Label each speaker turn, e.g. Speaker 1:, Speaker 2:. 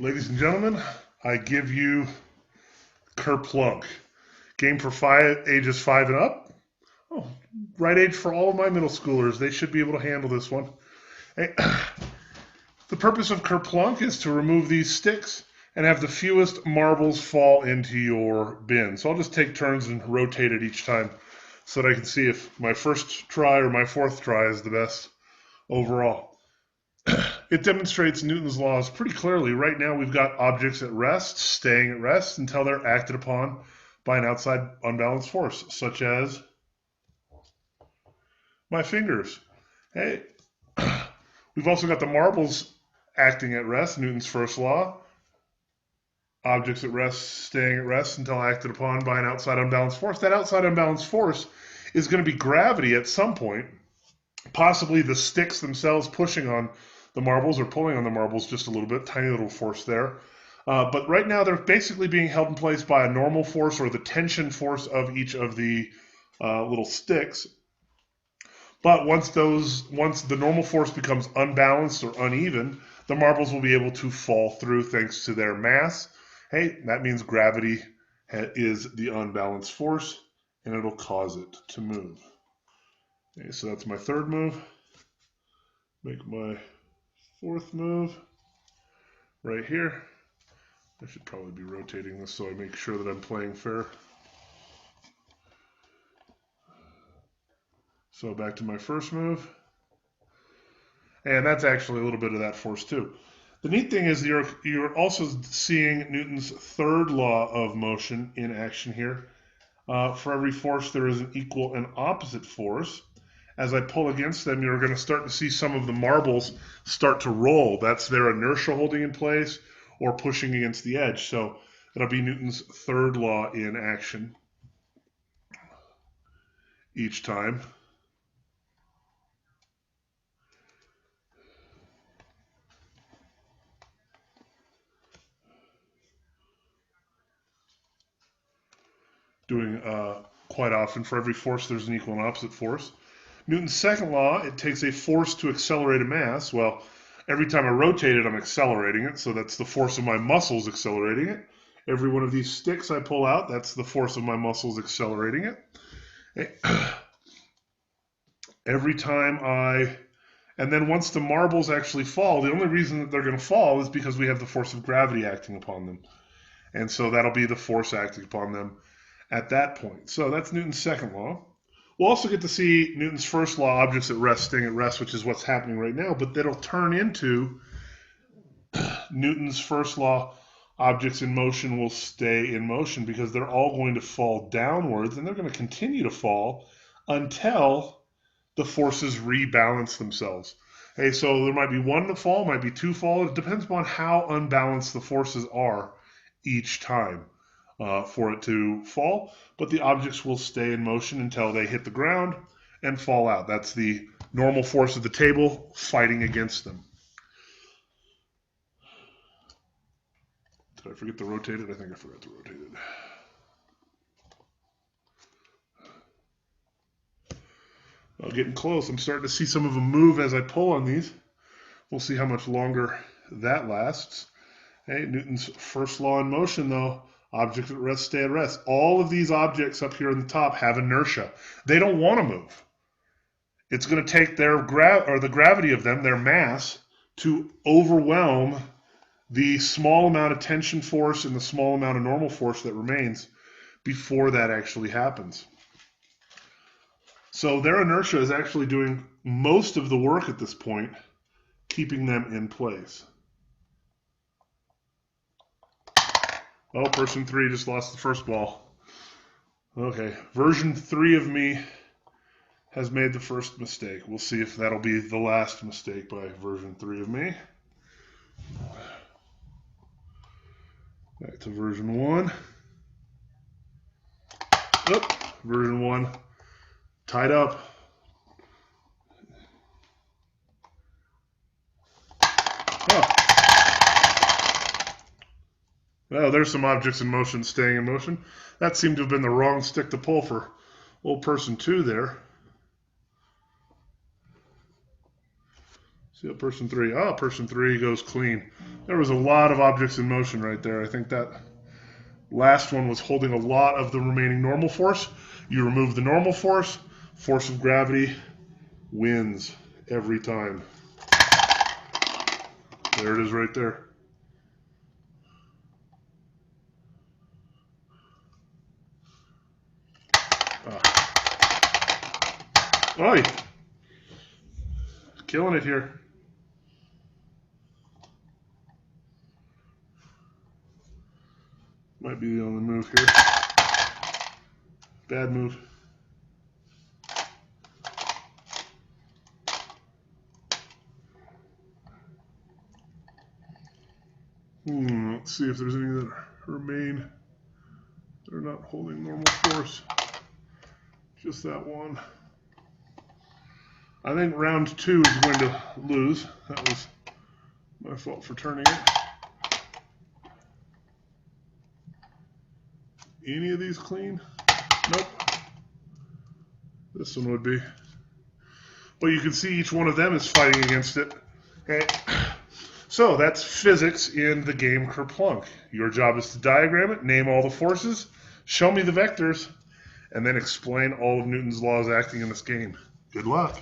Speaker 1: Ladies and gentlemen, I give you Kerplunk. Game for ages 5 and up. Oh, right age for all of my middle schoolers. They should be able to handle this one. Hey, the purpose of Kerplunk is to remove these sticks and have the fewest marbles fall into your bin. So I'll just take turns and rotate it each time so that I can see if my first try or my fourth try is the best overall. It demonstrates Newton's laws pretty clearly. Right now, we've got objects at rest, staying at rest until they're acted upon by an outside unbalanced force, such as my fingers. Hey, we've also got the marbles acting at rest, Newton's first law. Objects at rest, staying at rest until acted upon by an outside unbalanced force. That outside unbalanced force is going to be gravity at some point, possibly the sticks themselves pushing on the marbles or pulling on the marbles just a little bit, tiny little force there. But right now they're basically being held in place by a normal force or the tension force of each of the little sticks. But once the normal force becomes unbalanced or uneven, the marbles will be able to fall through thanks to their mass. Hey, that means gravity is the unbalanced force, and it'll cause it to move. Okay, so that's my third move. Make my fourth move right here. I should probably be rotating this so I make sure that I'm playing fair. So back to my first move. And that's actually a little bit of that force too. The neat thing is you're also seeing Newton's third law of motion in action here. For every force, there is an equal and opposite force. As I pull against them, you're going to start to see some of the marbles start to roll. That's their inertia holding in place or pushing against the edge. So that'll be Newton's third law in action each time. Doing quite often, for every force, there's an equal and opposite force. Newton's second law, it takes a force to accelerate a mass. Well, every time I rotate it, I'm accelerating it. So that's the force of my muscles accelerating it. Every one of these sticks I pull out, that's the force of my muscles accelerating it. Every time and then once the marbles actually fall, the only reason that they're going to fall is because we have the force of gravity acting upon them. And so that'll be the force acting upon them at that point. So that's Newton's second law. We'll also get to see Newton's first law, objects at rest, staying at rest, which is what's happening right now, but that'll turn into Newton's first law, objects in motion will stay in motion because they're all going to fall downwards and they're going to continue to fall until the forces rebalance themselves. Hey, so there might be one to fall, might be two fall. It depends upon how unbalanced the forces are each time for it to fall, but the objects will stay in motion until they hit the ground and fall out. That's the normal force of the table fighting against them. Did I forget to rotate it? I think I forgot to rotate it. Well, getting close. I'm starting to see some of them move as I pull on these. We'll see how much longer that lasts. Hey, Newton's first law in motion, though. Objects at rest stay at rest. All of these objects up here on the top have inertia. They don't want to move. It's going to take the gravity of them, their mass, to overwhelm the small amount of tension force and the small amount of normal force that remains before that actually happens. So their inertia is actually doing most of the work at this point, keeping them in place. Oh, person 3 just lost the first ball. Okay, version 3 of me has made the first mistake. We'll see if that'll be the last mistake by version 3 of me. Back to version 1. Oop, version 1 tied up. Oh. Well, there's some objects in motion staying in motion. That seemed to have been the wrong stick to pull for old person 2 there. See what person 3, person 3 goes clean. There was a lot of objects in motion right there. I think that last one was holding a lot of the remaining normal force. You remove the normal force, force of gravity wins every time. There it is right there. Oi! Killing it here. Might be the only move here. Bad move. Let's see if there's any that remain. They're not holding normal force. Just that one. I think round 2 is going to lose. That was my fault for turning it. Any of these clean? Nope. This one would be. Well, you can see each one of them is fighting against it. Okay. So that's physics in the game Kerplunk. Your job is to diagram it, name all the forces, show me the vectors, and then explain all of Newton's laws acting in this game. Good luck.